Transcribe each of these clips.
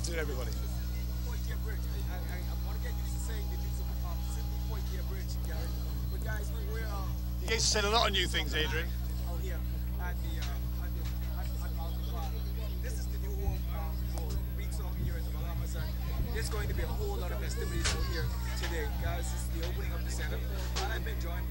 afternoon, everybody. You get to say a lot of new things, Adrian. Out here at the this is the new home for beach soccer here in the Bahamas, and there's going to be a whole lot of festivities out here today, guys. This is the opening of the center, and I've been joined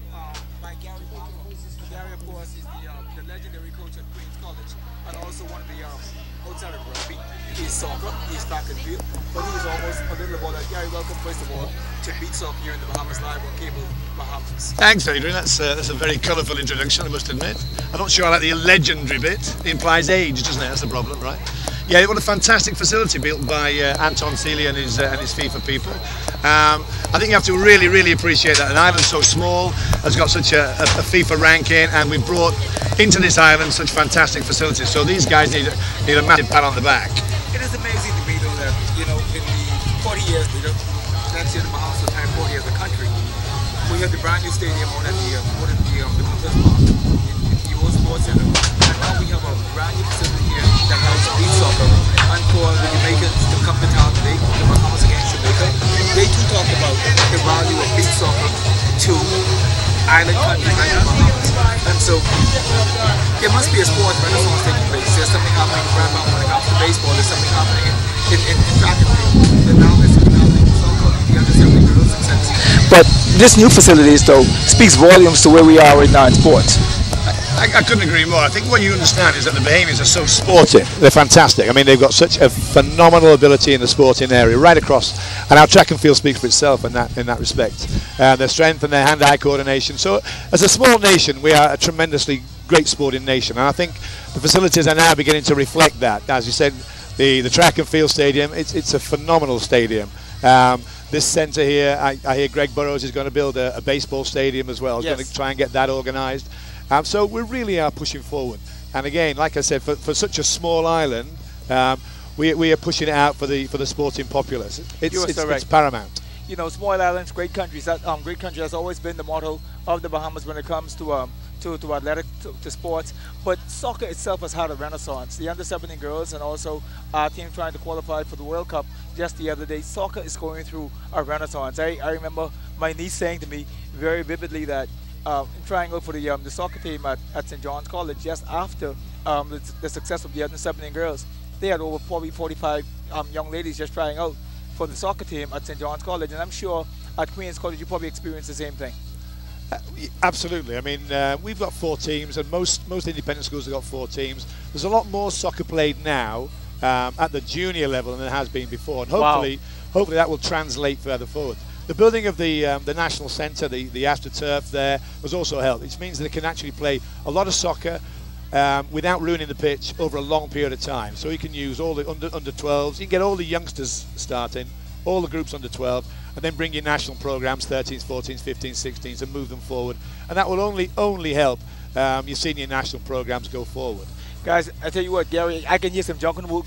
by Gary Bahamas. Gary, of course, is the legendary coach at Queen's College, and also one of the outside of rugby. He's soccer, he's track and field, but he's almost a little about that. Gary, welcome first of all to beach soccer here in the Bahamas, live on cable Bahamas. Thanks, Adrian. That's a very colourful introduction, I must admit. I'm not sure I like the legendary bit. It implies age, doesn't it? That's the problem, right? Yeah, what a fantastic facility built by Anton Seeley and his FIFA people. I think you have to really, really appreciate that an island so small has got such a FIFA ranking, and we've brought into this island such fantastic facilities. So these guys need a massive pat on the back. It is amazing to me, though, that in the 40 years later, next year the Bahamas will turn 40 as a country. We have the brand new stadium on at the Compass Park in the old Sports Center, and now we have a brand new facility here that houses beach soccer. And for the Jamaicans to come to town today, the Bahamas against Jamaica, they too talked about the value of beach soccer to island countries like the Bahamas. And so there must be a sports renaissance taking place. There's something happening right now when it comes to baseball. There's something happening in track and field. And now there's something happening in soccer, the under 17 girls, etc. But this new facilities, though, speaks volumes to where we are right now in sports. I couldn't agree more. I think what you understand is that the Bahamians are so sporty. They're fantastic. I mean, they've got such a phenomenal ability in the sporting area right across, and our track and field speaks for itself in that respect. Their strength and their hand-eye coordination. So, as a small nation, we are a tremendously great sporting nation, and I think the facilities are now beginning to reflect that. As you said, the track and field stadium, it's a phenomenal stadium. This centre here, I hear Greg Burrows is going to build a baseball stadium as well. He's going to try and get that organised. So we really are pushing forward. And again, like I said, for such a small island, we are pushing it out for the sporting populace. It's paramount. You know, small islands, great countries. Great country has always been the motto of the Bahamas when it comes to athletic, to sports. But soccer itself has had a renaissance. The under 17 girls and also our team trying to qualify for the World Cup just the other day. Soccer is going through a renaissance. I remember my niece saying to me very vividly that trying out for the soccer team at St. John's College just after the success of the under 17 girls. They had over probably 45 young ladies just trying out for the soccer team at St. John's College, and I'm sure at Queen's College you probably experienced the same thing. Absolutely. I mean, we've got 4 teams, and most independent schools have got 4 teams. There's a lot more soccer played now at the junior level than there has been before, and hopefully that will translate further forward. The building of the National Centre, the AstroTurf there, has also helped. Which means that they can actually play a lot of soccer without ruining the pitch over a long period of time. So you can use all the under 12s, you can get all the youngsters starting, all the groups under 12, and then bring your national programmes, 13s, 14s, 15s, 16s, and move them forward. And that will only help your senior national programmes go forward. Guys, I tell you what, Gary, I can hear some jungle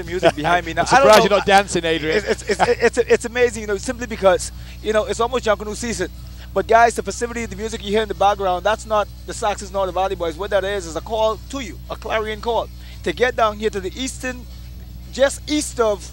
music behind me now. I'm surprised you're not dancing, Adrian. It's amazing, you know, simply because, you know, it's almost jungle season. But guys, the facility, the music you hear in the background, that's not the Saxons nor the Valley Boys. What that is a call to you, a clarion call, to get down here to the eastern, just east of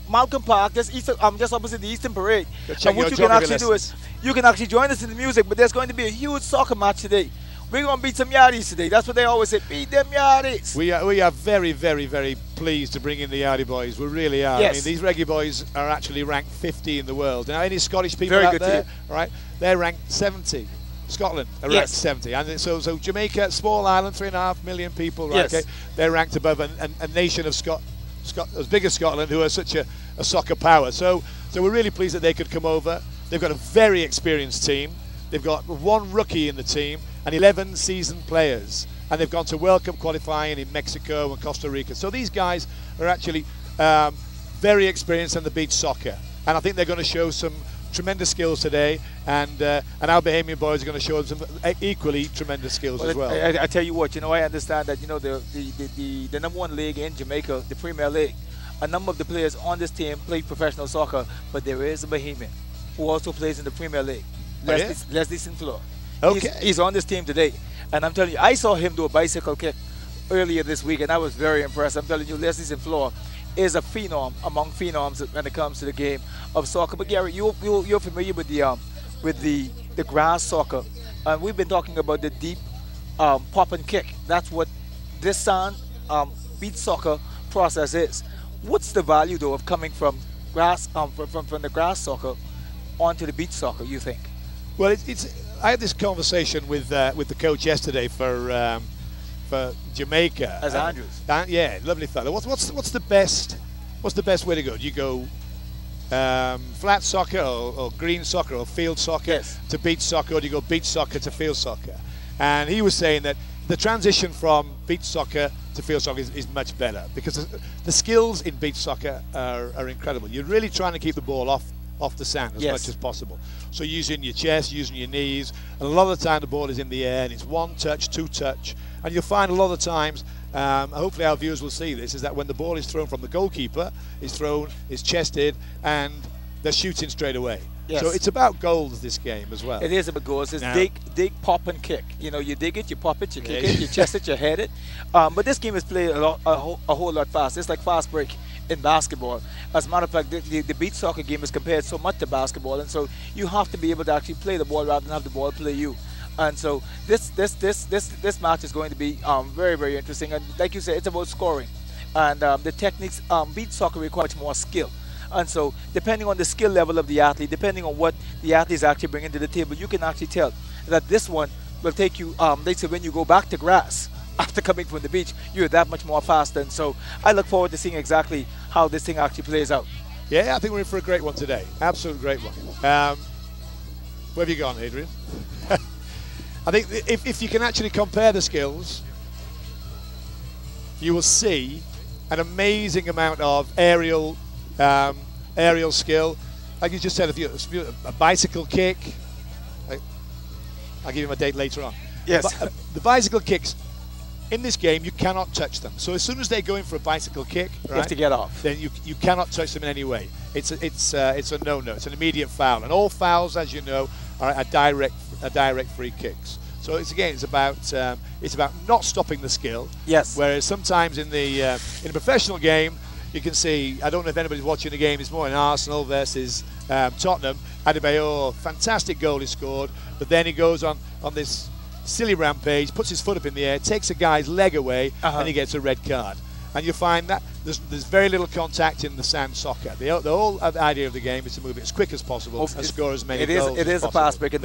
Malcolm Park, just opposite the Eastern Parade. And what you can actually do is, you can actually join us in the music, but there's going to be a huge soccer match today. We're going to beat some Yardies today. That's what they always say, beat them Yardies. We are very, very, very pleased to bring in the Yardie boys. We really are. Yes. I mean, these Reggae boys are actually ranked 50 in the world. Now, any Scottish people out there, right? They're ranked 70. Scotland are ranked 70. And so Jamaica, small island, 3.5 million people, right? Yes. Okay, they're ranked above a nation of as big as Scotland, who are such a soccer power. So we're really pleased that they could come over. They've got a very experienced team. They've got 1 rookie in the team and 11 seasoned players, and they've gone to World Cup qualifying in Mexico and Costa Rica. So these guys are actually very experienced in the beach soccer, and I think they're going to show some tremendous skills today, and our Bahamian boys are going to show them some equally tremendous skills as well. I tell you what, you know, I understand that, you know, the #1 league in Jamaica, the Premier League, a number of the players on this team play professional soccer, but there is a Bahamian who also plays in the Premier League. Leslie Sinflor. Okay. He's on this team today. And I'm telling you, I saw him do a bicycle kick earlier this week, and I was very impressed. I'm telling you, Leslie Sinflor is a phenom among phenoms when it comes to the game of soccer. But Gary, you're familiar with the grass soccer, and we've been talking about the deep pop and kick. That's what this sand beach soccer process is. What's the value though of coming from grass from the grass soccer onto the beach soccer, you think? Well, I had this conversation with the coach yesterday for Jamaica. As Andrews. Yeah, lovely fellow. What's the best way to go? Do you go flat soccer or green soccer or field soccer to beach soccer, or do you go beach soccer to field soccer? And he was saying that the transition from beach soccer to field soccer is much better, because the skills in beach soccer are incredible. You're really trying to keep the ball off the sand as much as possible. So using your chest, using your knees, and a lot of the time the ball is in the air and it's one touch, two touch, and you'll find a lot of the times, hopefully our viewers will see this, is that when the ball is thrown from the goalkeeper, it's chested, and they're shooting straight away. Yes. So it's about goals, this game, as well. It is about goals. It's dig, pop, and kick. You know, you dig it, you pop it, you kick it, you chest it, you head it. But this game is played a whole lot fast. It's like fast break in basketball. As a matter of fact, the beach soccer game is compared so much to basketball, and so you have to be able to actually play the ball rather than have the ball play you. And so this match is going to be very, very interesting. And like you said, it's about scoring, and the techniques. Beach soccer requires much more skill. And so, depending on the skill level of the athlete, depending on what the athlete is actually bringing to the table, you can actually tell that this one will take you, they say when you go back to grass after coming from the beach, you're that much more faster. And so, I look forward to seeing exactly how this thing actually plays out. Yeah, I think we're in for a great one today. Absolute great one. Where have you gone, Adrian? I think if you can actually compare the skills, you will see an amazing amount of aerial skill. Like you just said, if you a bicycle kick, I'll give you my date later on. Yes. The bicycle kicks in this game, you cannot touch them. So as soon as they go in for a bicycle kick, you have to get off. Then you cannot touch them in any way. It's a no-no. It's an immediate foul, and all fouls, as you know, are direct free kicks. So it's about not stopping the skill. Yes. Whereas sometimes in a professional game, you can see, I don't know if anybody's watching the game this morning, Arsenal versus Tottenham. Adebayor, fantastic goal he scored, but then he goes on this silly rampage, puts his foot up in the air, takes a guy's leg away, and he gets a red card. And you find that there's very little contact in the sand soccer. The whole idea of the game is to move it as quick as possible and score as many goals as possible. It is a fast break. And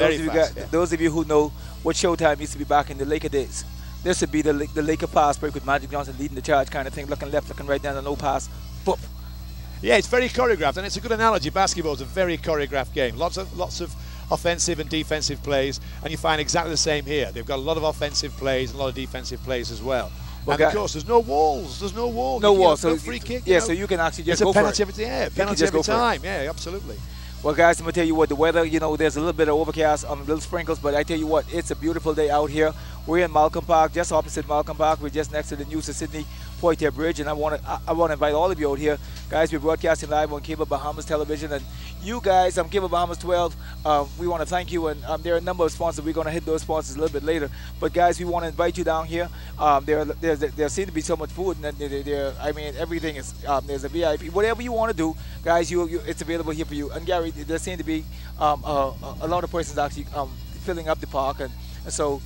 those of you who know what Showtime used to be back in the Laker days, this would be the Laker fast break with Magic Johnson leading the charge kind of thing, looking left, looking right, down the no pass, boop. Yeah, it's very choreographed, and it's a good analogy. Basketball is a very choreographed game. Lots of offensive and defensive plays, and you find exactly the same here. They've got a lot of offensive plays and a lot of defensive plays as well. And of course, there's no walls. There's no wall. No wall. So free kick. Yeah, so you can actually just go for it. Penalty every time. Yeah, absolutely. Well, guys, I'm going to tell you what, the weather, you know, there's a little bit of overcast, little sprinkles, but I tell you what, it's a beautiful day out here. We're in Malcolm Park, just opposite Malcolm Park. We're just next to the News of Sydney Poitiers Bridge, and I want to invite all of you out here. Guys, we're broadcasting live on Cable Bahamas Television, and you guys, Cable Bahamas 12, we want to thank you, and there are a number of sponsors. We're going to hit those sponsors a little bit later. But, guys, we want to invite you down here. There seems to be so much food, and I mean, everything is, there's a VIP. Whatever you want to do, guys, it's available here for you. And, Gary, there seem to be a lot of persons actually filling up the park, and so,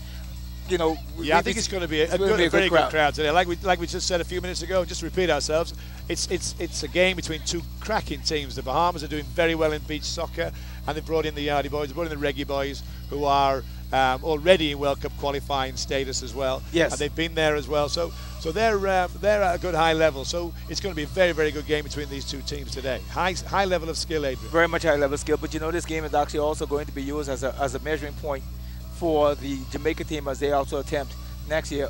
you know, yeah, I think it's going to be a very good crowd today. Like we just said a few minutes ago, just to repeat ourselves, it's a game between two cracking teams. The Bahamas are doing very well in beach soccer, and they've brought in the Yardie boys, brought in the Reggae boys, who are already in World Cup qualifying status as well. Yes, and they've been there as well. So they're at a good high level. So it's going to be a very, very good game between these two teams today. High level of skill, Adrian. Very much high level of skill. But you know, this game is actually also going to be used as a measuring point for the Jamaica team as they also attempt next year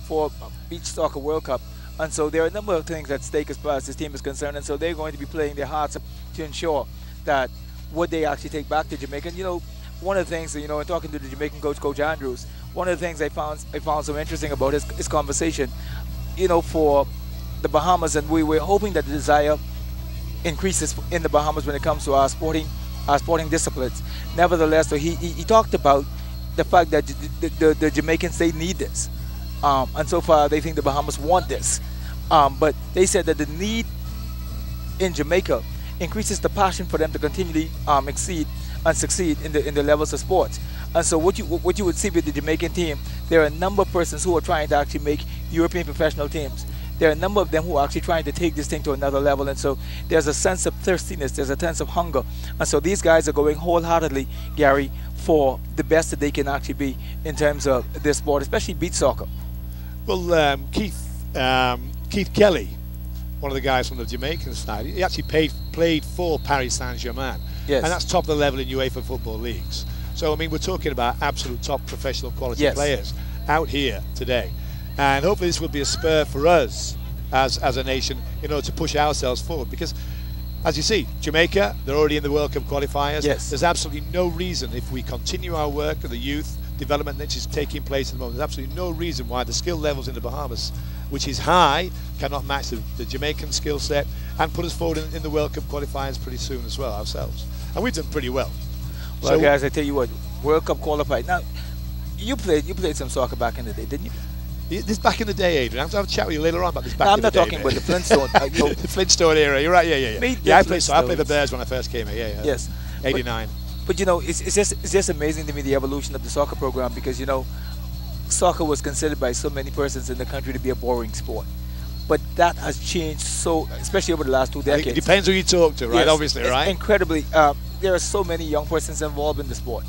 for Beach Soccer World Cup. And so there are a number of things at stake as far as this team is concerned, and so they're going to be playing their hearts up to ensure that what they actually take back to Jamaica. And, you know, one of the things, you know, in talking to the Jamaican Coach Andrews, one of the things I found so interesting about his conversation, you know, for the Bahamas, and we were hoping that the desire increases in the Bahamas when it comes to our sporting disciplines. Nevertheless, so he talked about the fact that the Jamaicans, they need this. And so far, they think the Bahamas want this. But they said that the need in Jamaica increases the passion for them to continually exceed and succeed in the levels of sports. And so what you would see with the Jamaican team, there are a number of persons who are trying to actually make European professional teams. There are a number of them who are actually trying to take this thing to another level, and so there's a sense of thirstiness, there's a sense of hunger, and so these guys are going wholeheartedly, Gary, for the best that they can actually be in terms of this sport, especially beach soccer. Well, Keith Kelly, one of the guys from the Jamaican side, he actually played for Paris Saint-Germain, yes, and that's top of the level in UEFA football leagues. So I mean, we're talking about absolute top professional quality yes, players out here today. And hopefully this will be a spur for us as a nation in order to push ourselves forward, because as you see, Jamaica, they're already in the World Cup qualifiers. Yes. There's absolutely no reason, if we continue our work of the youth development that is taking place at the moment, there's absolutely no reason why the skill levels in the Bahamas, which is high, cannot match the Jamaican skill set and put us forward in the World Cup qualifiers pretty soon as well ourselves. And we've done pretty well. Well, So, guys, I tell you what, World Cup qualified. Now, you played some soccer back in the day, didn't you? this back in the day, Adrian. I'm going to have a chat with you later on about this back No, in the day. I'm not talking about the Flintstone. The Flintstone era. You're right. Yeah. Meet Yeah, the I played the Flintstones. Bears when I first came here. Yeah. Yes. 89. But you know, it's just amazing to me, the evolution of the soccer program, because you know, soccer was considered by so many persons in the country to be a boring sport. But that has changed so, especially over the last 2 I think decades. it depends who you talk to, right? Yes, Obviously, it's right? incredibly. There are so many young persons involved in the sport.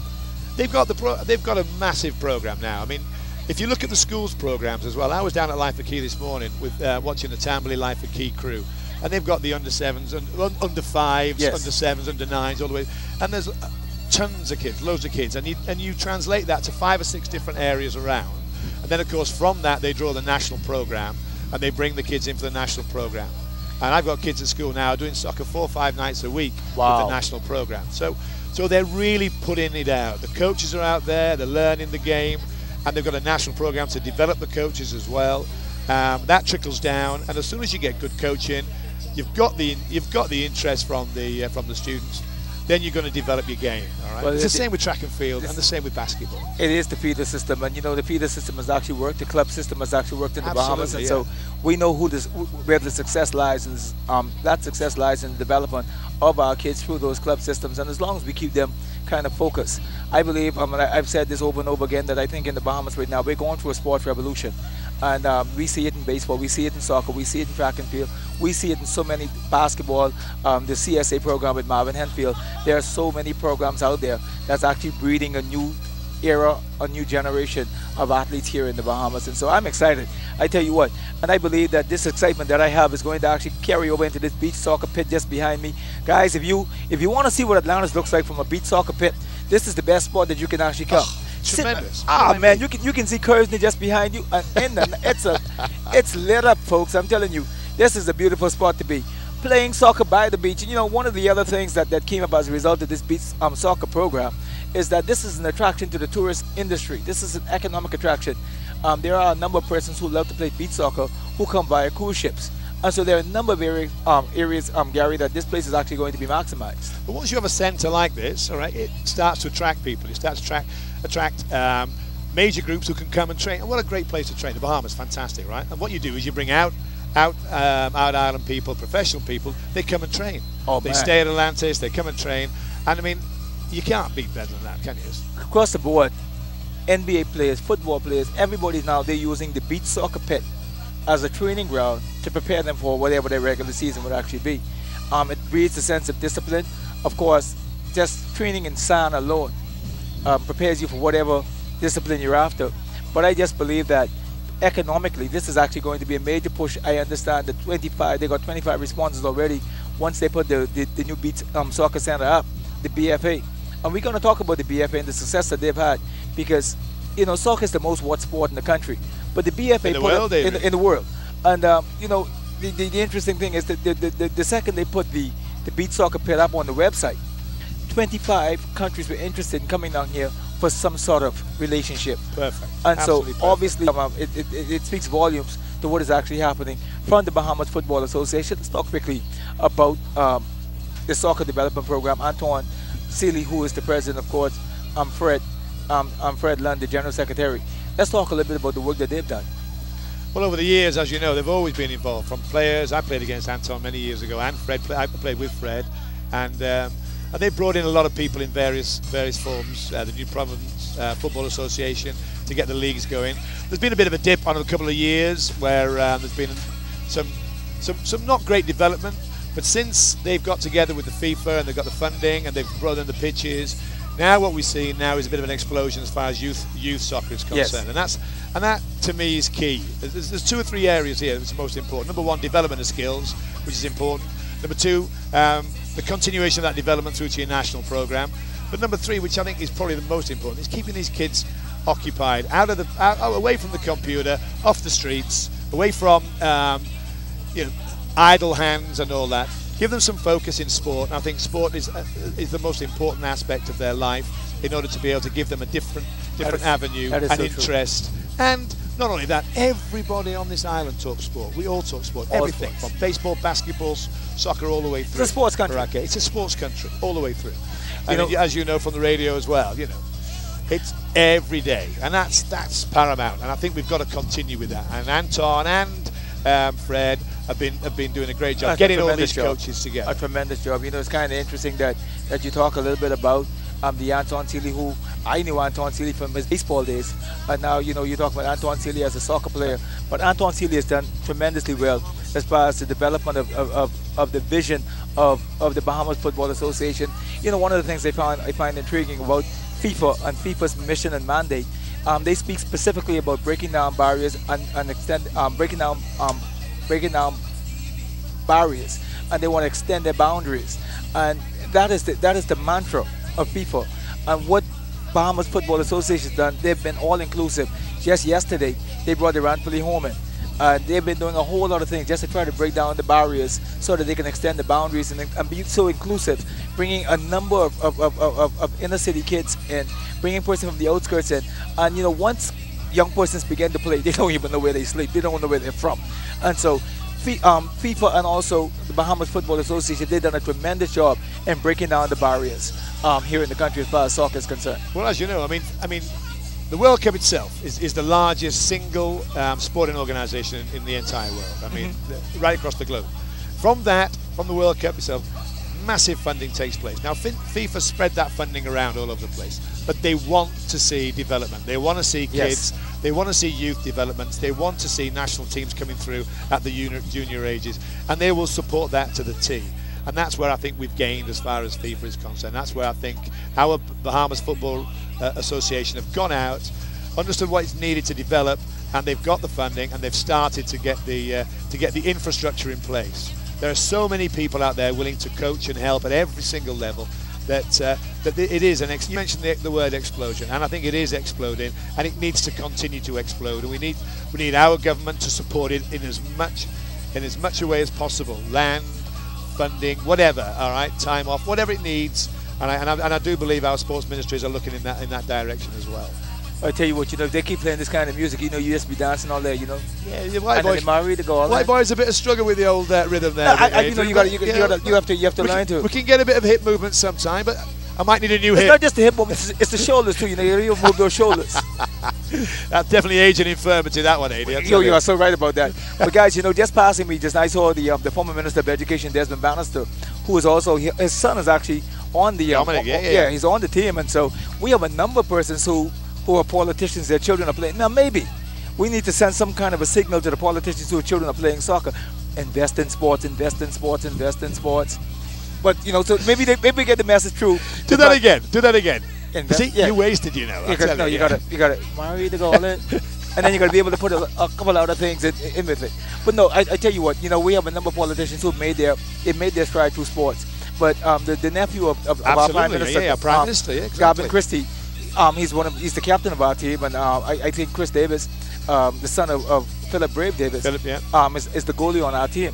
They've got they've got a massive program now. I mean, if you look at the schools programs as well, I was down at Life for Key this morning with watching the Tamberley Life for Key crew, and they've got the under sevens and under fives, Yes. under sevens, under nines, all the way, and there's tons of kids, loads of kids, and you translate that to 5 or 6 different areas around, and then of course from that they draw the national program, and they bring the kids in for the national program. And I've got kids at school now doing soccer 4 or 5 nights a week with Wow. the national program. So they're really putting it out. The coaches are out there, they're learning the game, and they've got a national program to develop the coaches as well. That trickles down, and as soon as you get good coaching, you've got the interest from the students, then you're going to develop your game. All right. Well, it's the same with track and field, and the same with basketball. It is the feeder system, and you know the feeder system has actually worked. The club system has actually worked in the Bahamas, and Absolutely, so we know where the success lies, and that success lies in the development of our kids through those club systems. And as long as we keep them kind of focused, I believe. I've said this over and over again that I think in the Bahamas right now we're going through a sports revolution, and we see it in baseball, we see it in soccer, we see it in track and field, we see it in so many basketball. The CSA program with Marvin Henfield. There are so many programs out there that's actually breeding a new era, a new generation of athletes here in the Bahamas, and so I'm excited. I tell you what, and I believe that this excitement that I have is going to actually carry over into this beach soccer pit just behind me. Guys, if you want to see what Atlantis looks like from a beach soccer pit, this is the best spot that you can actually come. Tremendous. Man, you can see Kersney just behind you, and it's lit up, folks. I'm telling you, this is a beautiful spot to be. Playing soccer by the beach. And you know, one of the other things that came up as a result of this beach soccer program is that this is an attraction to the tourist industry. This is an economic attraction. There are a number of persons who love to play beach soccer who come via cruise ships. And so there are a number of areas, Gary, that this place is actually going to be maximized. But once you have a centre like this, all right, it starts to attract people. It starts to attract major groups who can come and train. And what a great place to train. The Bahamas, fantastic, right? And what you do is you bring out island people, professional people. They come and train. Oh, they man. stay at Atlantis. They come and train. And I mean, you can't beat better than that, can you? Across the board, NBA players, football players, everybody's now, they're using the beach soccer pit as a training ground to prepare them for whatever their regular season would actually be. It breeds a sense of discipline. Of course, just training in sand alone prepares you for whatever discipline you're after. But I just believe that economically, this is actually going to be a major push. I understand that they got 25 responses already once they put the new beach soccer center up, the BFA. And we're going to talk about the BFA and the success that they've had, because you know, soccer is the most watched sport in the country, but the BFA In the world, in the world. And you know, the interesting thing is that the second they put the beach soccer pit up on the website, 25 countries were interested in coming down here for some sort of relationship. Perfect. And Absolutely so perfect. obviously it speaks volumes to what is actually happening from the Bahamas Football Association. Let's talk quickly about the soccer development program. Antoine Seeley, who is the president, of course, Fred Lund, the general secretary. Let's talk a little bit about the work that they've done. Well, over the years, as you know, they've always been involved. From players, I played against Anton many years ago, and Fred. I played with Fred, and they've brought in a lot of people in various forms. The New Providence Football Association to get the leagues going. There's been a bit of a dip on a couple of years where there's been some not great development. But since they've got together with the FIFA and they've got the funding and they've brought in the pitches, now what we see now is a bit of an explosion as far as youth soccer is concerned. Yes. And that to me is key. There's 2 or 3 areas here that's most important. Number 1, development of skills, which is important. Number 2, the continuation of that development through to your national programme. But number 3, which I think is probably the most important, is keeping these kids occupied, away from the computer, off the streets, away from idle hands and all that. Give them some focus in sport. And I think sport is the most important aspect of their life in order to be able to give them a different avenue and so interest. True. And not only that, everybody on this island talks sport. We all talk sport. All everything sports. From baseball, basketball, soccer, all the way through. It's a sports country. It's a sports country all the way through. And as you know from the radio as well, it's every day, and that's paramount. And I think we've got to continue with that. And Anton and Fred have been doing a great job getting all these coaches together. A tremendous job. It's kind of interesting that you talk a little bit about the Anton Seeley, who I knew Anton Seeley from his baseball days, and now you talk about Anton Seeley as a soccer player. But Anton Seeley has done tremendously well as far as the development of the vision of the Bahamas Football Association. One of the things I find intriguing about FIFA and FIFA's mission and mandate, they speak specifically about breaking down barriers and breaking down barriers, and they want to extend their boundaries, and that is the mantra of FIFA. And what Bahamas Football Association has done, they've been all inclusive. Just yesterday they brought the Ranfully home in, and they've been doing a whole lot of things just to try to break down the barriers so that they can extend the boundaries and be so inclusive, bringing a number of inner city kids in, bringing persons from the outskirts in. And once young persons begin to play, they don't even know where they sleep, they don't know where they're from. And so FIFA and also the Bahamas Football Association, they've done a tremendous job in breaking down the barriers here in the country as far as soccer is concerned. Well, as you know, I mean, the World Cup itself is the largest single sporting organisation in the entire world. I mean, right across the globe. From the World Cup itself, massive funding takes place. Now, FIFA spread that funding around all over the place, but they want to see development. They want to see kids. Yes. They want to see youth developments. They want to see national teams coming through at the junior ages, and they will support that to the T. And that's where I think we've gained as far as FIFA is concerned. That's where I think our Bahamas Football Association have gone out, understood what is needed to develop, and they've got the funding, and they've started to get the infrastructure in place. There are so many people out there willing to coach and help at every single level that it is you mentioned the word explosion, and I think it is exploding, and it needs to continue to explode. And we need our government to support it in as much a way as possible. Land, funding, whatever. All right, time off, whatever it needs. And I do believe our sports ministries are looking in that direction as well. I tell you what, if they keep playing this kind of music, you just be dancing all day, Yeah, the white boys. White boys a bit of struggle with the old rhythm there. You have to learn to. We can get a bit of hip movement sometime, but I might need a new hip. It's not just the hip movement; it's the shoulders too. You move those shoulders. That's definitely age and infirmity. That one, Adi. You are so right about that. But guys, just passing me, I saw the former Minister of Education, Desmond Bannister, who is also his son is actually on the Dominic, he's on the team, and so we have a number of persons who are politicians, their children are playing. Now maybe we need to send some kind of a signal to the politicians whose children are playing soccer. Invest in sports, invest in sports, invest in sports. But so maybe get the message through. Do that again. See, yeah. you wasted, you gotta marry the goal in, and then you gotta be able to put a couple other things in with it. But no, I tell you what, we have a number of politicians who made their stride through sports. But the nephew of our Prime Minister, Prime Minister, exactly. Gavin Christie, he's the captain of our team, and I think Chris Davis, the son of Philip Brave Davis, is the goalie on our team.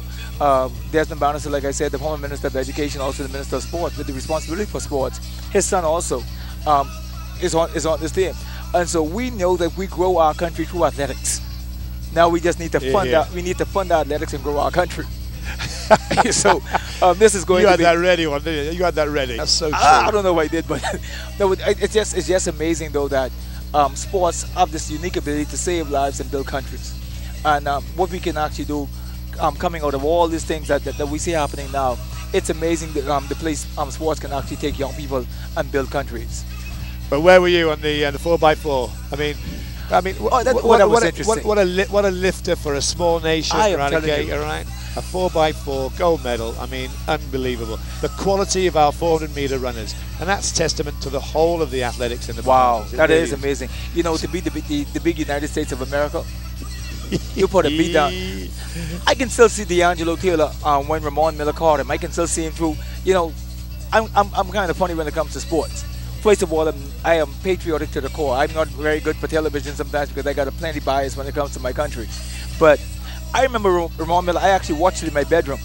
Desmond Bannister, like I said, the former Minister of Education, also the Minister of Sport with the responsibility for sports. His son also is on this team, and so we know that we grow our country through athletics. Now we just need to fund we need to fund our athletics and grow our country. So this is going. You had that ready one, didn't you? You had that ready. That's so true. I don't know if I did, but no, it's just amazing though that sports have this unique ability to save lives and build countries. and what we can actually do coming out of all these things that we see happening now. It's amazing the place sports can actually take young people and build countries. But where were you on the 4x4? I mean, what a lifter for a small nation, Relegator, right? A 4x4 gold medal. I mean, unbelievable. The quality of our 400-meter runners, and that's testament to the whole of the athletics in the Bahamas. That is amazing. You know, to beat the big United States of America, you put a beat down. I can still see D'Angelo Taylor when Ramon Miller caught him. I can still see him through. You know, I'm kind of funny when it comes to sports. First of all, I am patriotic to the core. I'm not very good for television sometimes because I got a plenty bias when it comes to my country. But I remember Ramon Miller. I actually watched it in my bedroom,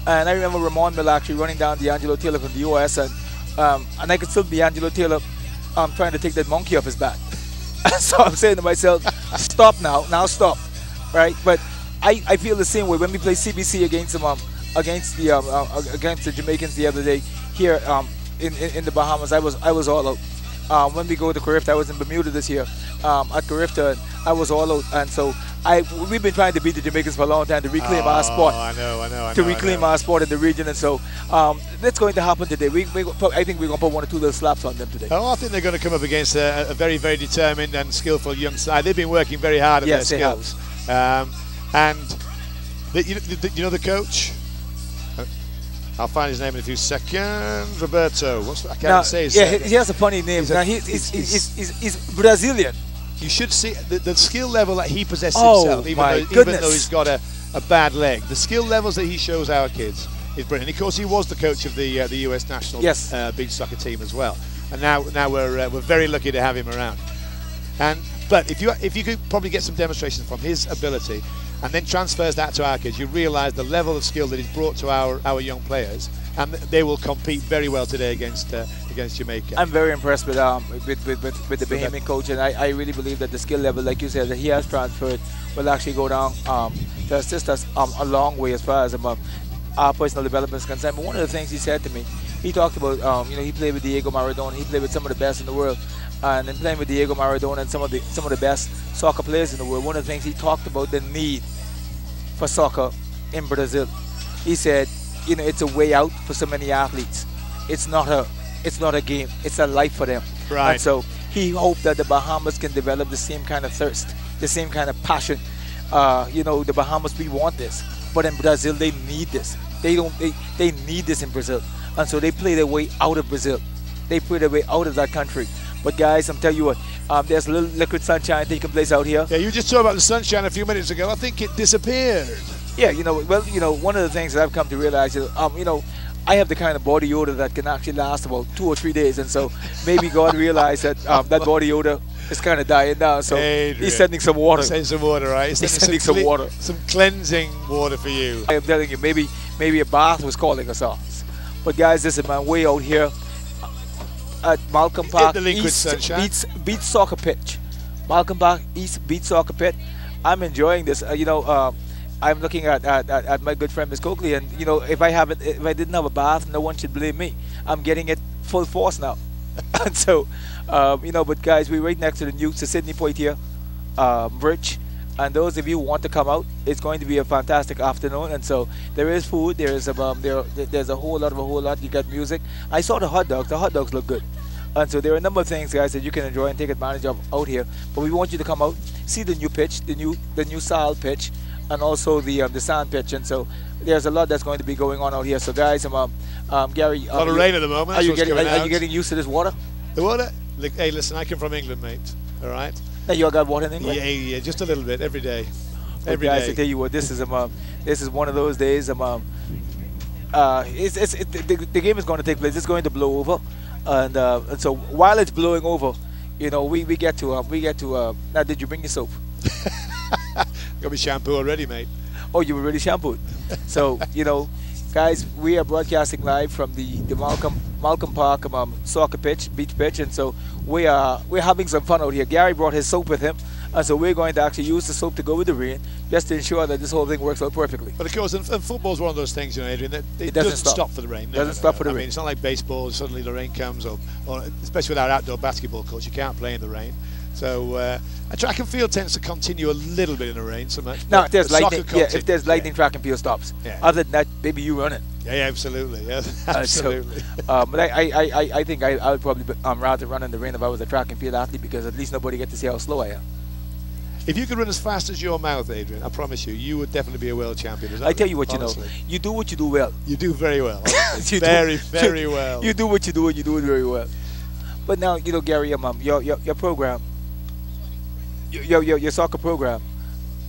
and I remember Ramon Miller actually running down D'Angelo Taylor from the U.S. and I could still be D'Angelo Taylor trying to take that monkey off his back. So I'm saying to myself, stop now stop, right? But I feel the same way when we play CBC against the Jamaicans the other day here in the Bahamas. I was all out. When we go to Carifta, I was in Bermuda this year at Carifta, and I was all out. And so we've been trying to beat the Jamaicans for a long time to reclaim our spot. I know. To reclaim our spot in the region, and so that's going to happen today. I think we're going to put one or two little slaps on them today. Oh, I think they're going to come up against a very, very determined and skillful young side. They've been working very hard at their skills. And you know the coach? I'll find his name in a few seconds. Roberto. I can't say his name. He has a funny name. He's Brazilian. You should see the skill level that he possesses himself, even though he's got a bad leg. The skill levels that he shows our kids is brilliant. Of course, he was the coach of the US national beach soccer team as well. And now we're very lucky to have him around. But if you could probably get some demonstrations from his ability, and then transfers that to our kids, you realise the level of skill that he's brought to our young players, and they will compete very well today against Jamaica. I'm very impressed with the Bahamian coach, and I really believe that the skill level, like you said, that he has transferred will actually go down to assist us a long way as far as our personal development is concerned. But one of the things he said to me, he talked about he played with Diego Maradona, he played with some of the best in the world. And in playing with Diego Maradona and some of the best soccer players in the world, one of the things he talked about the need for soccer in Brazil. He said, it's a way out for so many athletes. It's not a game. It's a life for them. Right. And so he hoped that the Bahamas can develop the same kind of thirst, the same kind of passion. The Bahamas, we want this, but in Brazil they need this. They need this in Brazil, and so they play their way out of Brazil. They play their way out of that country. But guys, I'm telling you what, there's a little liquid sunshine taking place out here. Yeah, you just talked about the sunshine a few minutes ago. I think it disappeared. Yeah, one of the things that I've come to realize is, I have the kind of body odor that can actually last about 2 or 3 days, and so maybe God realized that that body odor is kind of dying down. So he's sending some water. He's sending some water, right? He's sending some water. Some cleansing water for you. I am telling you, maybe a bath was calling us off. But guys, this is my way out here at Malcolm Park East Beach Soccer Pitch. Malcolm Park East Beach Soccer Pitch. I'm enjoying this. I'm looking at my good friend Miss Coakley, and if I didn't have a bath, no one should blame me. I'm getting it full force now. And so but guys, we're right next to the Sydney Poitier bridge, and those of you who want to come out, it's going to be a fantastic afternoon. And so there is food, there's a whole lot. You got music. I saw the hot dogs look good. And so there are a number of things, guys, that you can enjoy and take advantage of out here. But we want you to come out, see the new pitch, the new style pitch, and also the sand pitch. And so there's a lot that's going to be going on out here. So guys, Gary, a lot of rain at the moment. Are you getting used to this water? The water? Hey, listen, I come from England, mate. All right. Now you all got water in England? Yeah, just a little bit every day. Guys, I tell you what, this is one of those days. The game is going to take place. It's going to blow over, and so while it's blowing over, we get to. Now, did you bring your soap? Got me shampoo already, mate. Oh, you were really shampooed. So guys, we are broadcasting live from the Malcolm Park soccer pitch, beach pitch, and so we're having some fun out here. Gary brought his soap with him, and so we're going to actually use the soap to go with the rain, just to ensure that this whole thing works out perfectly. But of course, and football's one of those things, Adrian, that it doesn't stop for the rain. Doesn't stop for the rain. I mean, it's not like baseball. Suddenly the rain comes, or especially with our outdoor basketball coach, you can't play in the rain. So track and field tends to continue a little bit in the rain, so much. Now, if there's Soccer lightning, continues. if there's lightning, track and field stops. Yeah. Other than that, maybe you run it. Yeah, absolutely. Yeah, absolutely. But I think I would probably rather run in the rain if I was a track and field athlete, because at least nobody gets to see how slow I am. If you could run as fast as your mouth, Adrian, I promise you, you would definitely be a world champion. I tell you what, honestly. you know, you do what you do well. You do very well. Very well. You do what you do, and you do it very well. But now, you know, Gary, your program, your soccer program,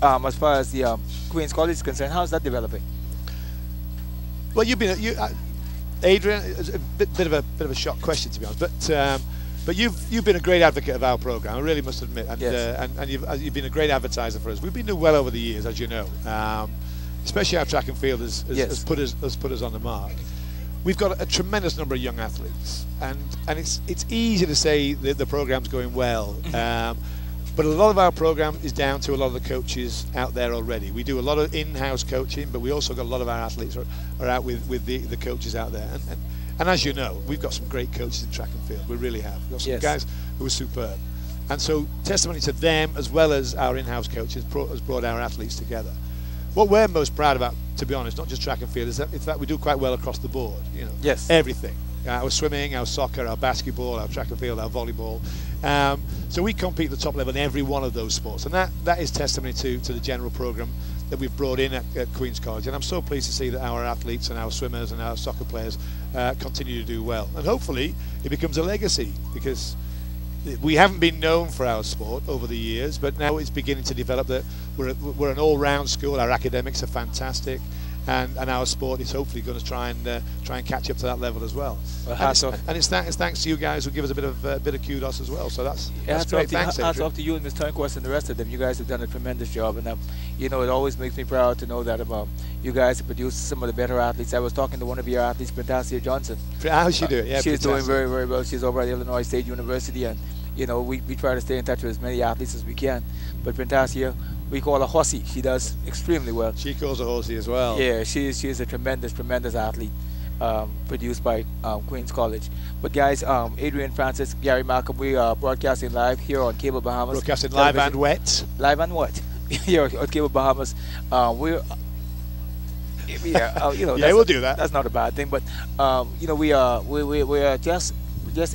as far as the Queen's College is concerned, how's that developing? Well, you've been, Adrian, it's a bit of a shock question, to be honest, but you've been a great advocate of our program. I really must admit, and yes. And you've been a great advertiser for us. We've been doing well over the years, as you know. Especially our track and field has put us on the mark. We've got a tremendous number of young athletes, and it's easy to say that the program's going well. But a lot of our program is down to a lot of the coaches out there already. We do a lot of in-house coaching, but we also got a lot of our athletes are out with the coaches out there. And as you know, we've got some great coaches in track and field. We really have. We've got some guys who are superb. And so testimony to them, as well as our in-house coaches, has brought our athletes together. What we're most proud about, to be honest, not just track and field, is that we do quite well across the board. You know, yes, everything. Our swimming, our soccer, our basketball, our track and field, our volleyball. So we compete at the top level in every one of those sports, and that is testimony to the general program that we've brought in at Queen's College. And I'm so pleased to see that our athletes and our swimmers and our soccer players continue to do well. And hopefully it becomes a legacy, because we haven't been known for our sport over the years, but now it's beginning to develop that we're an all-round school. Our academics are fantastic. And our sport is hopefully going to try and catch up to that level as well. And it's thanks to you guys who give us a bit of kudos as well. So that's great. Thanks, hats off to you and Ms. Turnquist and the rest of them. You guys have done a tremendous job, and you know, it always makes me proud to know that you guys have produced some of the better athletes. I was talking to one of your athletes, Fantasia Johnson. How's she doing? Yeah, she's doing very, very well. She's over at Illinois State University, and you know, we try to stay in touch with as many athletes as we can. But Fantasia, we call her Horsey. She does extremely well. She calls her Horsey as well. Yeah, she is a tremendous athlete, produced by Queen's College. But guys, Adrian Francis, Gary Malcolm, we are broadcasting live here on Cable Bahamas. Broadcasting live and wet. Live and wet. Here on Cable Bahamas. We're you know, yeah, we'll do that. That's not a bad thing, but you know, we are just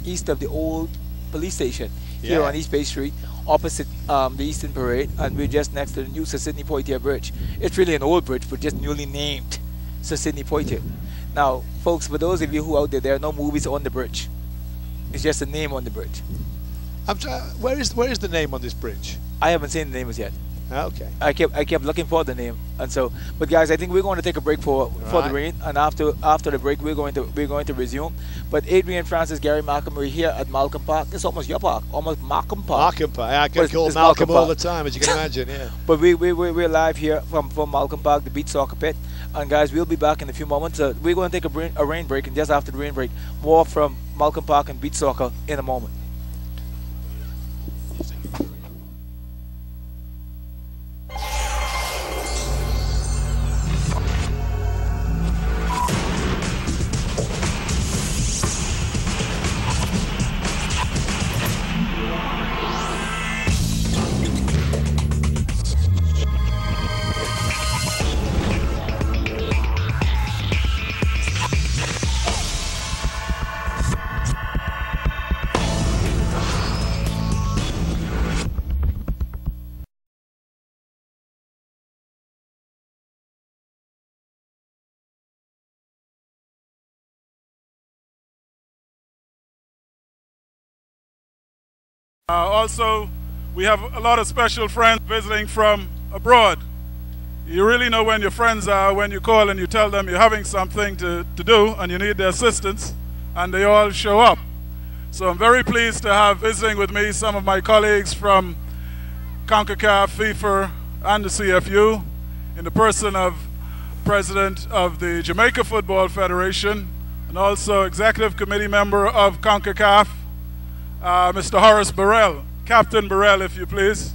east of the old police station here on East Bay Street, opposite the Eastern Parade, and we're just next to the new Sir Sidney Poitier Bridge. It's really an old bridge, but just newly named Sir Sidney Poitier. Now, folks, for those of you who out there are no movies on the bridge. It's just a name on the bridge. Where is the name on this bridge? I haven't seen the names yet. Okay. I kept looking for the name, and so. But guys, I think we're going to take a break for the rain, and after the break we're going to resume. But Adrian Francis, Gary Malcolm, we're here at Malcolm Park. It's almost your park, almost Malcolm Park. Malcolm Park. I get called Malcolm all the time, as you can imagine. Yeah. But we're live here from Malcolm Park, the beach soccer pit, and guys, we'll be back in a few moments. We're going to take a rain break, and just after the rain break, more from Malcolm Park and beach soccer in a moment. Also, we have a lot of special friends visiting from abroad. You really know when your friends are when you call and you tell them you're having something to do and you need their assistance, and they all show up. So I'm very pleased to have visiting with me some of my colleagues from CONCACAF, FIFA, and the CFU, in the person of President of the Jamaica Football Federation and also Executive Committee member of CONCACAF, Mr. Horace Burrell. Captain Burrell, if you please.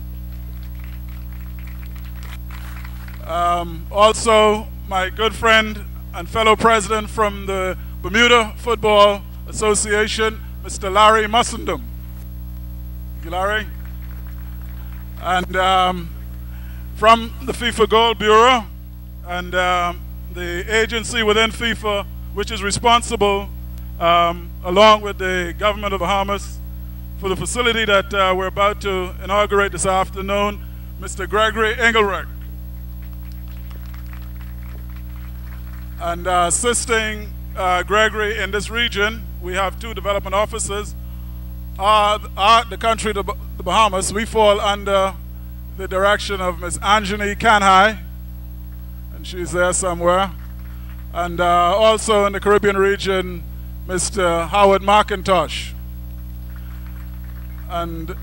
Also, my good friend and fellow president from the Bermuda Football Association, Mr. Larry Mussendum. Thank you, Larry. And from the FIFA Goal Bureau and the agency within FIFA which is responsible, along with the government of Bahamas, for the facility that we're about to inaugurate this afternoon, Mr. Gregory Engelrecht. And assisting Gregory in this region, we have two development officers. The country, the Bahamas, we fall under the direction of Ms. Anjani Kanhai, and she's there somewhere. And also in the Caribbean region, Mr. Howard McIntosh. And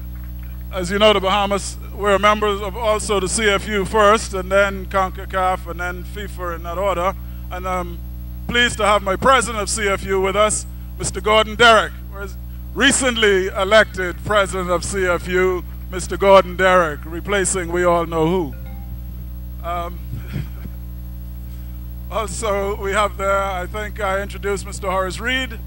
as you know, the Bahamas, we're members of also the CFU first, and then CONCACAF, and then FIFA in that order. And I'm pleased to have my president of CFU with us, Mr. Gordon Derrick, recently elected president of CFU, Mr. Gordon Derrick, replacing we all know who. Also, we have there, I think I introduced Mr. Horace Reed,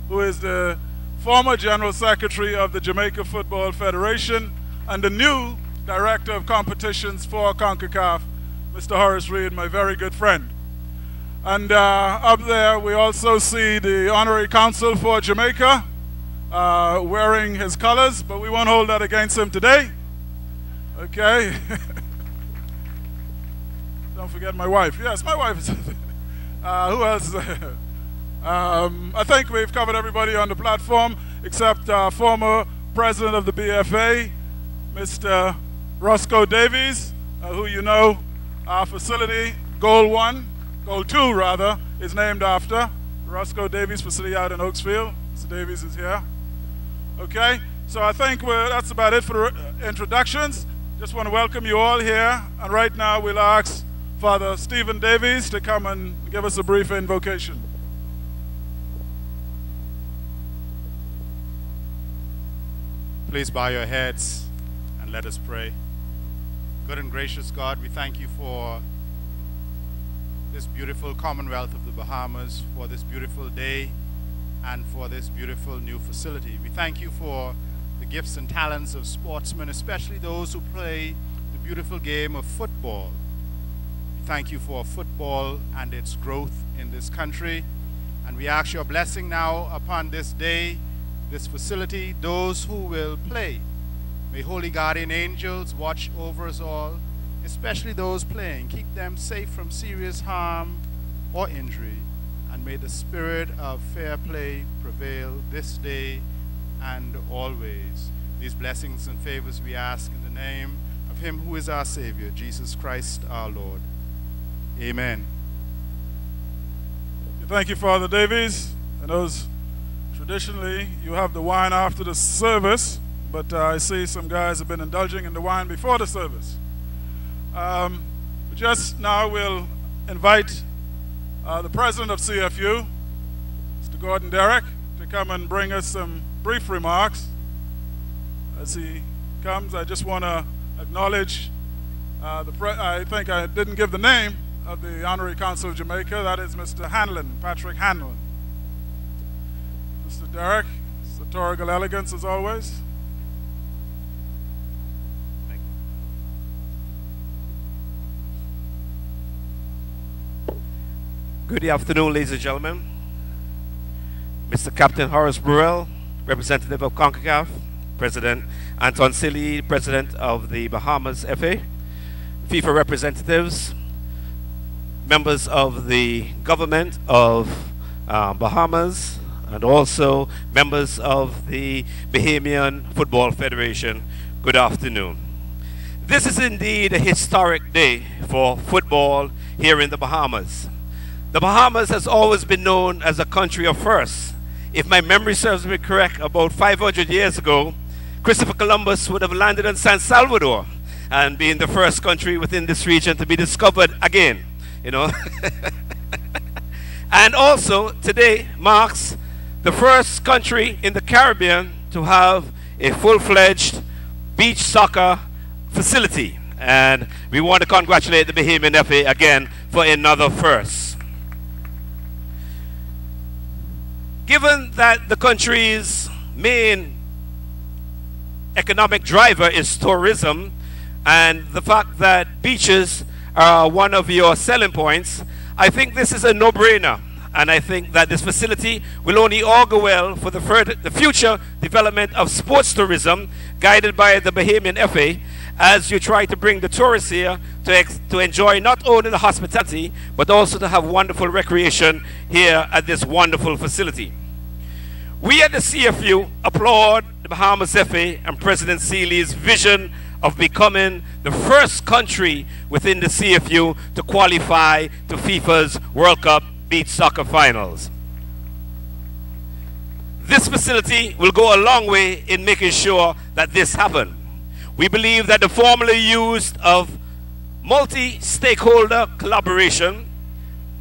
who is the former General Secretary of the Jamaica Football Federation and the new Director of Competitions for CONCACAF, Mr. Horace Reed, my very good friend. And up there, we also see the Honorary Consul for Jamaica wearing his colors, but we won't hold that against him today. Okay. Don't forget my wife. Yes, my wife is. Who else? I think we've covered everybody on the platform except former president of the BFA, Mr. Roscoe Davies, who you know, our facility, Goal 2 rather, is named after. Roscoe Davies facility out in Oaksfield. Mr. Davies is here. Okay, so I think that's about it for the introductions. Just want to welcome you all here, and right now we'll ask Father Stephen Davies to come and give us a brief invocation. Please bow your heads and let us pray. Good and gracious God, we thank you for this beautiful Commonwealth of the Bahamas, for this beautiful day, and for this beautiful new facility. We thank you for the gifts and talents of sportsmen, especially those who play the beautiful game of football. We thank you for football and its growth in this country, and we ask your blessing now upon this day, this facility, those who will play. May holy guardian angels watch over us all, especially those playing. Keep them safe from serious harm or injury, and may the spirit of fair play prevail this day and always. These blessings and favors we ask in the name of him who is our Savior, Jesus Christ our Lord. Amen. Thank you, Father Davies. And those, traditionally, you have the wine after the service, but I see some guys have been indulging in the wine before the service. Just now we'll invite the president of CFU, Mr. Gordon Derrick, to come and bring us some brief remarks. As he comes, I just want to acknowledge I think I didn't give the name of the Honorary Consul of Jamaica. That is Mr. Hanlon, Patrick Hanlon. Mr. Derrick, sartorial elegance as always. Thank you. Good afternoon, ladies and gentlemen. Mr. Captain Horace Burrell, representative of CONCACAF, President Anton Silly, president of the Bahamas FA, FIFA representatives, members of the government of Bahamas, and also members of the Bahamian Football Federation. Good afternoon. This is indeed a historic day for football here in the Bahamas. The Bahamas has always been known as a country of firsts. If my memory serves me correct, about 500 years ago, Christopher Columbus would have landed in San Salvador and being the first country within this region to be discovered again, you know. And also today marks the first country in the Caribbean to have a full-fledged beach soccer facility. And we want to congratulate the Bahamian FA again for another first. Given that the country's main economic driver is tourism, and the fact that beaches are one of your selling points, I think this is a no-brainer. And I think that this facility will only augur well for the future development of sports tourism, guided by the Bahamian FA, as you try to bring the tourists here to enjoy not only the hospitality, but also to have wonderful recreation here at this wonderful facility. We at the CFU applaud the Bahamas FA and President Seeley's vision of becoming the first country within the CFU to qualify to FIFA's World Cup Beach Soccer Finals. This facility will go a long way in making sure that this happens. We believe that the formula used of multi-stakeholder collaboration,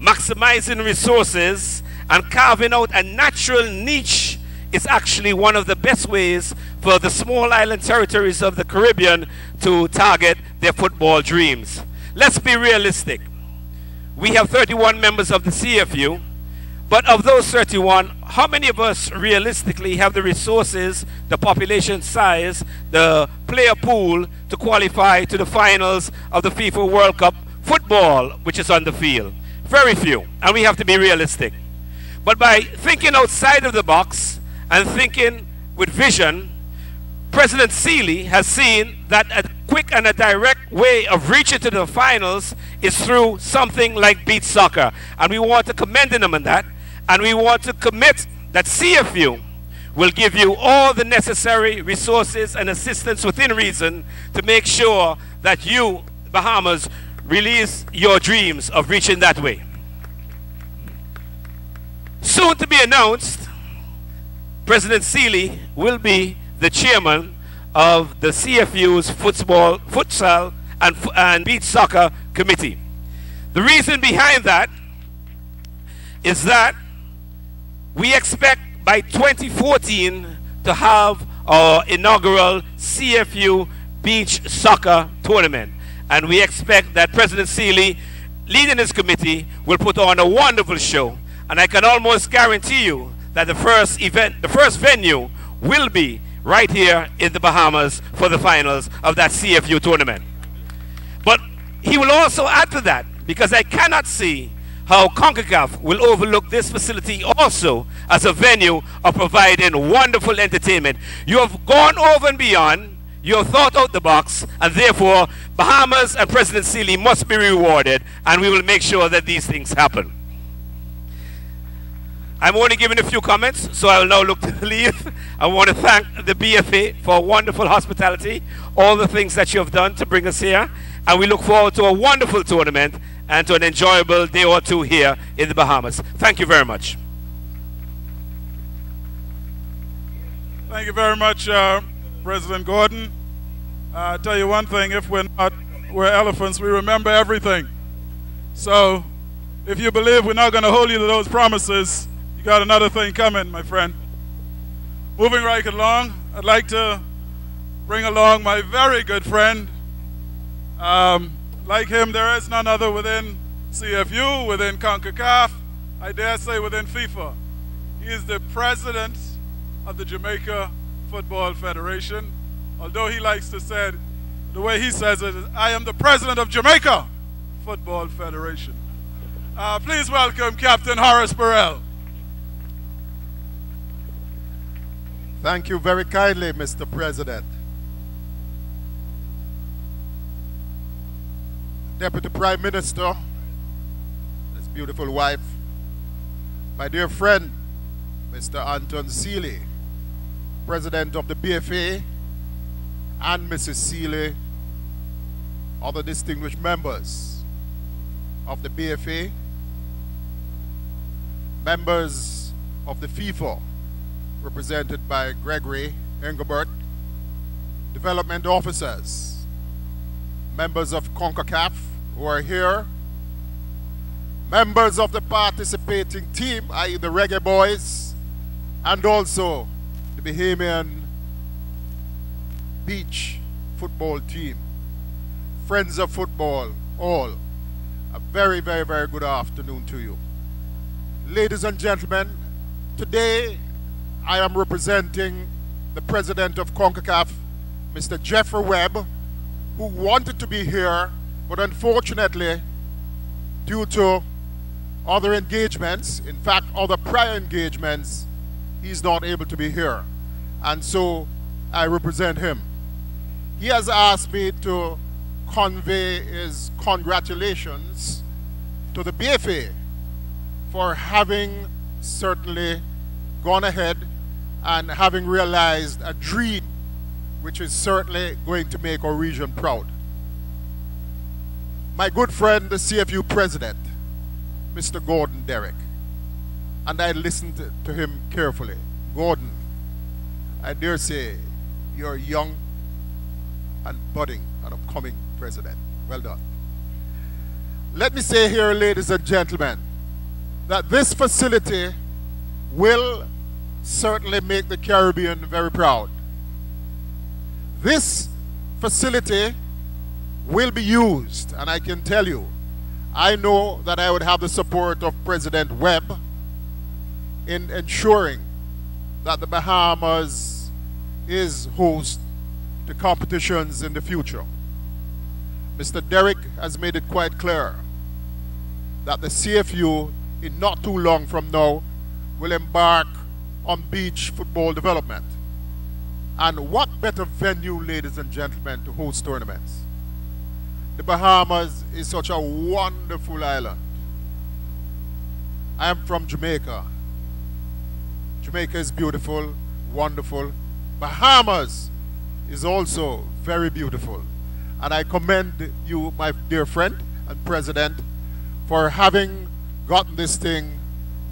maximizing resources, and carving out a natural niche is actually one of the best ways for the small island territories of the Caribbean to target their football dreams. Let's be realistic. We have 31 members of the CFU, but of those 31, how many of us realistically have the resources, the population size, the player pool to qualify to the finals of the FIFA World Cup football, which is on the field? Very few, and we have to be realistic. But by thinking outside of the box and thinking with vision, President Seeley has seen that a quick and a direct way of reaching to the finals is through something like beach soccer. And we want to commend him on that. And we want to commit that CFU will give you all the necessary resources and assistance within reason to make sure that you, Bahamas, release your dreams of reaching that way. Soon to be announced, President Seeley will be the chairman of the CFU's futsal and beach soccer committee. The reason behind that is that we expect by 2014 to have our inaugural CFU beach soccer tournament. And we expect that President Seeley, leading this committee, will put on a wonderful show. And I can almost guarantee you that the first venue will be right here in the Bahamas for the finals of that CFU tournament. But he will also add to that, because I cannot see how CONCACAF will overlook this facility also as a venue of providing wonderful entertainment. You have gone over and beyond, you have thought out the box, and therefore Bahamas and President Seeley must be rewarded, and we will make sure that these things happen. I'm only giving a few comments, so I will now look to leave. I want to thank the BFA for wonderful hospitality, all the things that you have done to bring us here, and we look forward to a wonderful tournament and to an enjoyable day or two here in the Bahamas. Thank you very much. Thank you very much, President Gordon. I'll tell you one thing, if we're elephants, we remember everything. So if you believe we're not going to hold you to those promises, you got another thing coming, my friend. Moving right along, I'd like to bring along my very good friend. Like him, there is none other within CFU, within CONCACAF, I dare say within FIFA. He is the president of the Jamaica Football Federation. Although he likes to say, the way he says it is, I am the president of Jamaica Football Federation. Please welcome Captain Horace Burrell. Thank you very kindly, Mr. President. Deputy Prime Minister, his beautiful wife, my dear friend, Mr. Anton Seeley, President of the BFA, and Mrs. Seeley, other distinguished members of the BFA, members of the FIFA, represented by Gregory Engelbert, development officers, members of CONCACAF who are here, members of the participating team, i.e. the Reggae Boys, and also the Bahamian beach football team, friends of football, all, a very, very, very good afternoon to you. Ladies and gentlemen, today I am representing the president of CONCACAF, Mr. Jeffrey Webb, who wanted to be here, but unfortunately, due to other engagements, in fact, other prior engagements, he's not able to be here. And so I represent him. He has asked me to convey his congratulations to the BFA for having certainly gone ahead and having realized a dream which is certainly going to make our region proud. My good friend, the CFU president, Mr. Gordon Derrick, and I listened to him carefully. Gordon, I dare say you're young and budding and upcoming president. Well done. Let me say here, ladies and gentlemen, that this facility will certainly make the Caribbean very proud. This facility will be used, and I can tell you, I know that I would have the support of President Webb in ensuring that the Bahamas is host to competitions in the future. Mr. Derrick has made it quite clear that the CFU, in not too long from now, will embark on beach football development. And what better venue, ladies and gentlemen, to host tournaments? The Bahamas is such a wonderful island. I am from Jamaica. Jamaica is beautiful, wonderful. Bahamas is also very beautiful. And I commend you, my dear friend and president, for having gotten this thing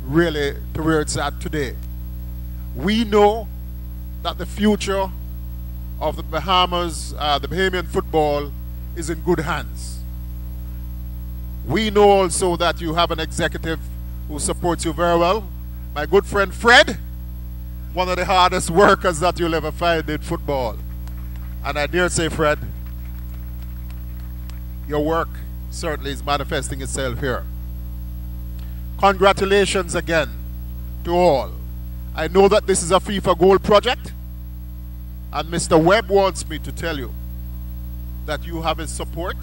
really to where it's at today. We know that the future of the Bahamas, the Bahamian football, is in good hands. We know also that you have an executive who supports you very well. My good friend Fred, one of the hardest workers that you'll ever find in football. And I dare say, Fred, your work certainly is manifesting itself here. Congratulations again to all. I know that this is a FIFA goal project, and Mr. Webb wants me to tell you that you have his support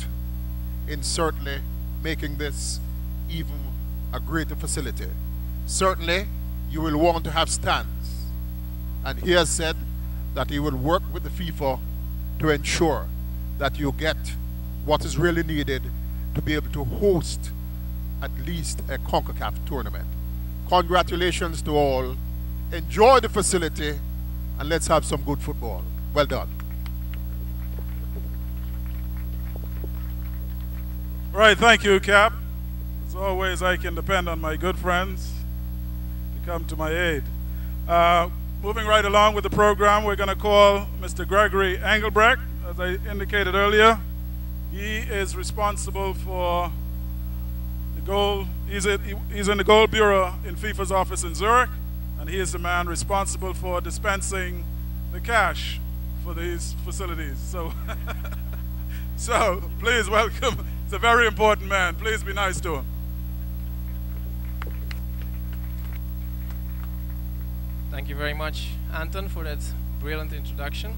in certainly making this even a greater facility. Certainly, you will want to have stands. And he has said that he will work with the FIFA to ensure that you get what is really needed to be able to host at least a CONCACAF tournament. Congratulations to all. Enjoy the facility, and let's have some good football. Well done. Right, thank you, Cap. As always, I can depend on my good friends to come to my aid. Moving right along with the program, we're going to call Mr. Gregory Engelbrecht. As I indicated earlier, he is responsible for the goal. He's in the Goal Bureau in FIFA's office in Zurich, and he is the man responsible for dispensing the cash for these facilities. So, so please welcome. He's a very important man. Please be nice to him. Thank you very much, Anton, for that brilliant introduction.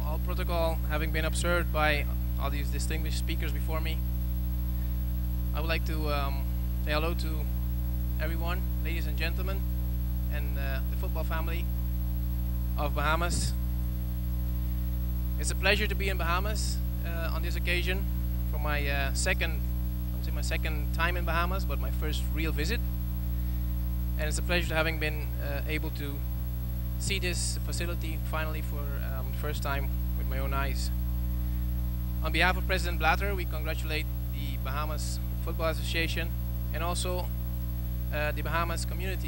All protocol having been observed by all these distinguished speakers before me, I would like to say hello to everyone, ladies and gentlemen, and the football family of Bahamas. It's a pleasure to be in Bahamas on this occasion for my second time in Bahamas, but my first real visit. And it's a pleasure having been able to see this facility finally for the first time with my own eyes. On behalf of President Blatter, we congratulate the Bahamas Football Association and also the Bahamas community